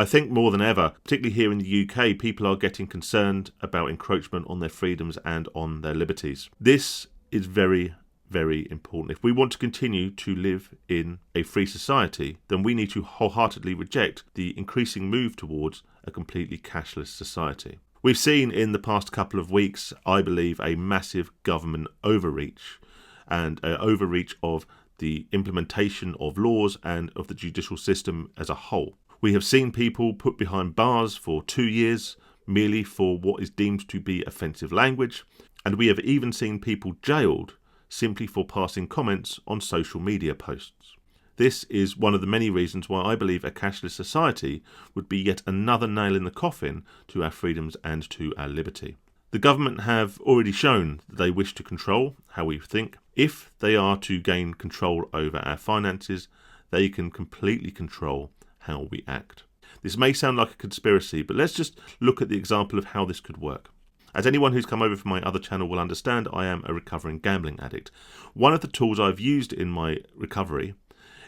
I think more than ever, particularly here in the UK, people are getting concerned about encroachment on their freedoms and on their liberties. This is very, very important. If we want to continue to live in a free society, then we need to wholeheartedly reject the increasing move towards a completely cashless society. We've seen in the past couple of weeks, I believe, a massive government overreach and an overreach of the implementation of laws and of the judicial system as a whole. We have seen people put behind bars for 2 years merely for what is deemed to be offensive language, and we have even seen people jailed simply for passing comments on social media posts. This is one of the many reasons why I believe a cashless society would be yet another nail in the coffin to our freedoms and to our liberty. The government have already shown that they wish to control how we think. If they are to gain control over our finances, they can completely control how we act. This may sound like a conspiracy, but let's just look at the example of how this could work. As anyone who's come over from my other channel will understand, I am a recovering gambling addict. One of the tools I've used in my recovery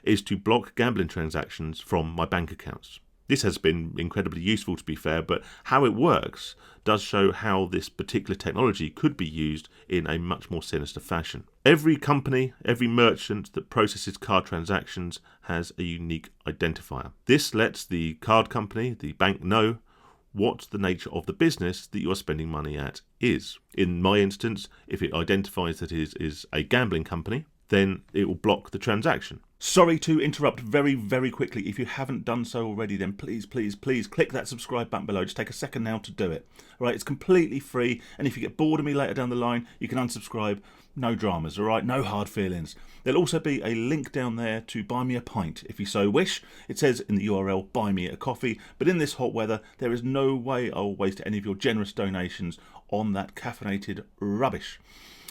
is to block gambling transactions from my bank accounts. This has been incredibly useful, to be fair, but how it works does show how this particular technology could be used in a much more sinister fashion. Every company, every merchant that processes card transactions has a unique identifier. This lets the card company, the bank, know what the nature of the business that you are spending money at is. In my instance, if it identifies that it is a gambling company, then it will block the transaction. Sorry to interrupt very, very quickly. If you haven't done so already, then please, please, please click that subscribe button below. Just take a second now to do it. All right, it's completely free. And if you get bored of me later down the line, you can unsubscribe. No dramas, all right? No hard feelings. There'll also be a link down there to buy me a pint, if you so wish. It says in the URL, buy me a coffee. But in this hot weather, there is no way I'll waste any of your generous donations on that caffeinated rubbish.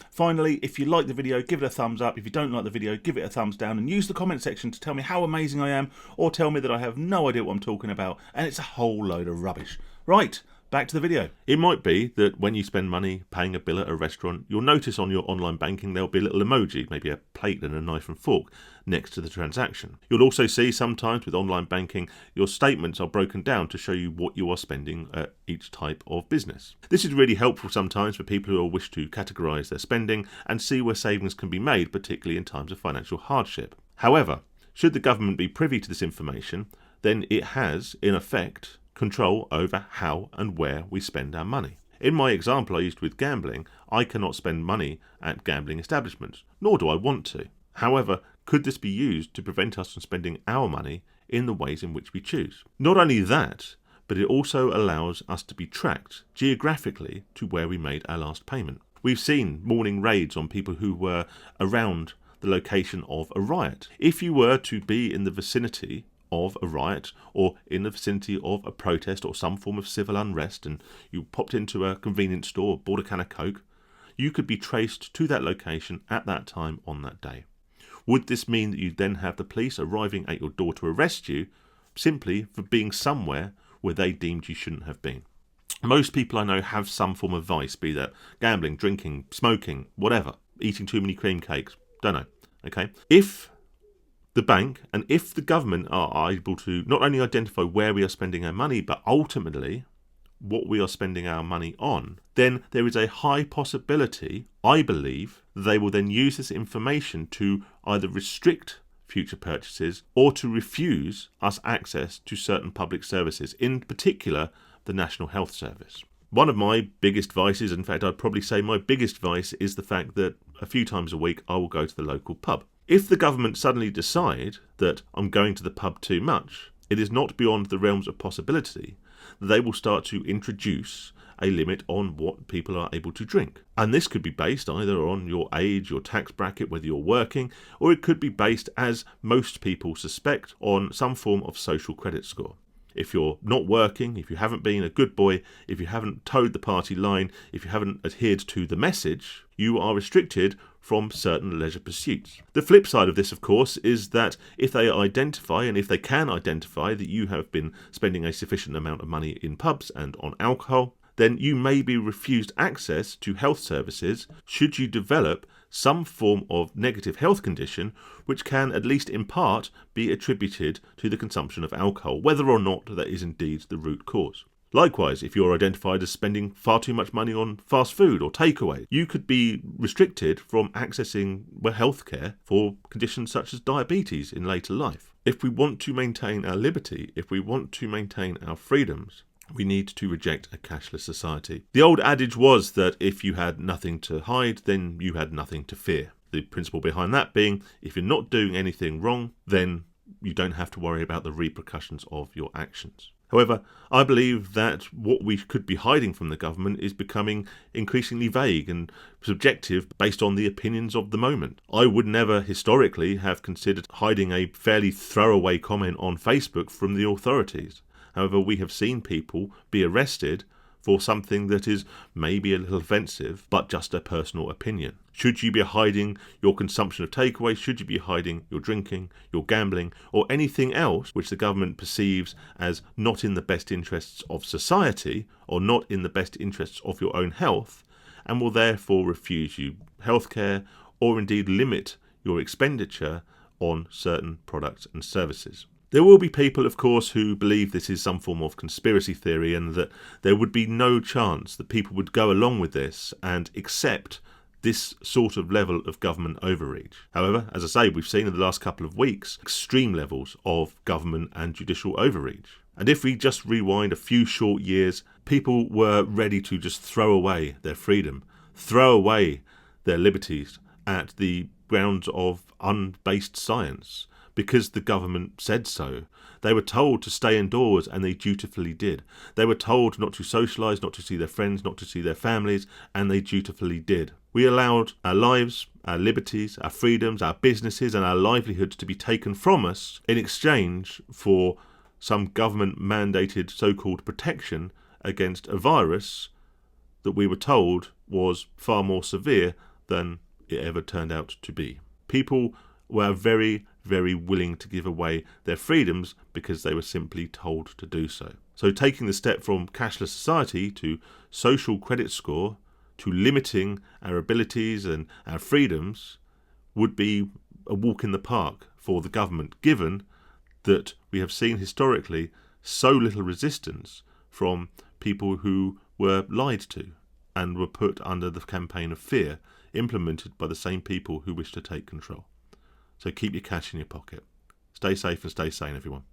Finally, if you like the video, give it a thumbs up. If you don't like the video, give it a thumbs down, and use the comment section to tell me how amazing I am, or tell me that I have no idea what I'm talking about and it's a whole load of rubbish. Right, back to the video. It might be that when you spend money paying a bill at a restaurant, you'll notice on your online banking there'll be a little emoji, maybe a plate and a knife and fork, next to the transaction. You'll also see sometimes with online banking, your statements are broken down to show you what you are spending at each type of business. This is really helpful sometimes for people who wish to categorise their spending and see where savings can be made, particularly in times of financial hardship. However, should the government be privy to this information, then it has, in effect, control over how and where we spend our money. In my example I used with gambling, I cannot spend money at gambling establishments, nor do I want to. However, could this be used to prevent us from spending our money in the ways in which we choose? Not only that, but it also allows us to be tracked geographically to where we made our last payment. We've seen morning raids on people who were around the location of a riot. If you were to be in the vicinity of a riot or in the vicinity of a protest or some form of civil unrest and you popped into a convenience store, bought a can of Coke, you could be traced to that location at that time on that day. Would this mean that you then have the police arriving at your door to arrest you simply for being somewhere where they deemed you shouldn't have been? Most people I know have some form of vice, be that gambling, drinking, smoking, whatever, eating too many cream cakes, don't know, okay? If the bank and if the government are able to not only identify where we are spending our money, but ultimately what we are spending our money on, then there is a high possibility, I believe, they will then use this information to either restrict future purchases or to refuse us access to certain public services, in particular the National Health Service. One of my biggest vices, in fact I'd probably say my biggest vice, is the fact that a few times a week I will go to the local pub. If the government suddenly decide that I'm going to the pub too much, it is not beyond the realms of possibility that they will start to introduce a limit on what people are able to drink. And this could be based either on your age, your tax bracket, whether you're working, or it could be based, as most people suspect, on some form of social credit score. If you're not working, if you haven't been a good boy, if you haven't towed the party line, if you haven't adhered to the message, you are restricted from certain leisure pursuits. The flip side of this, of course, is that if they identify and if they can identify that you have been spending a sufficient amount of money in pubs and on alcohol, then you may be refused access to health services should you develop some form of negative health condition which can, at least in part, be attributed to the consumption of alcohol, whether or not that is indeed the root cause. Likewise, if you're identified as spending far too much money on fast food or takeaway, you could be restricted from accessing healthcare for conditions such as diabetes in later life. If we want to maintain our liberty, if we want to maintain our freedoms, we need to reject a cashless society. The old adage was that if you had nothing to hide, then you had nothing to fear. The principle behind that being, if you're not doing anything wrong, then you don't have to worry about the repercussions of your actions. However, I believe that what we could be hiding from the government is becoming increasingly vague and subjective based on the opinions of the moment. I would never historically have considered hiding a fairly throwaway comment on Facebook from the authorities. However, we have seen people be arrested for something that is maybe a little offensive, but just a personal opinion. Should you be hiding your consumption of takeaway? Should you be hiding your drinking, your gambling, or anything else which the government perceives as not in the best interests of society, or not in the best interests of your own health, and will therefore refuse you healthcare, or indeed limit your expenditure on certain products and services? There will be people, of course, who believe this is some form of conspiracy theory and that there would be no chance that people would go along with this and accept this sort of level of government overreach. However, as I say, we've seen in the last couple of weeks extreme levels of government and judicial overreach. And if we just rewind a few short years, people were ready to just throw away their freedom, throw away their liberties at the grounds of unbased science, because the government said so. They were told to stay indoors and they dutifully did. They were told not to socialise, not to see their friends, not to see their families, and they dutifully did. We allowed our lives, our liberties, our freedoms, our businesses and our livelihoods to be taken from us in exchange for some government-mandated so-called protection against a virus that we were told was far more severe than it ever turned out to be. People were very, very willing to give away their freedoms because they were simply told to do so. So taking the step from cashless society to social credit score to limiting our abilities and our freedoms would be a walk in the park for the government, given that we have seen historically so little resistance from people who were lied to and were put under the campaign of fear implemented by the same people who wish to take control. So keep your cash in your pocket. Stay safe and stay sane, everyone.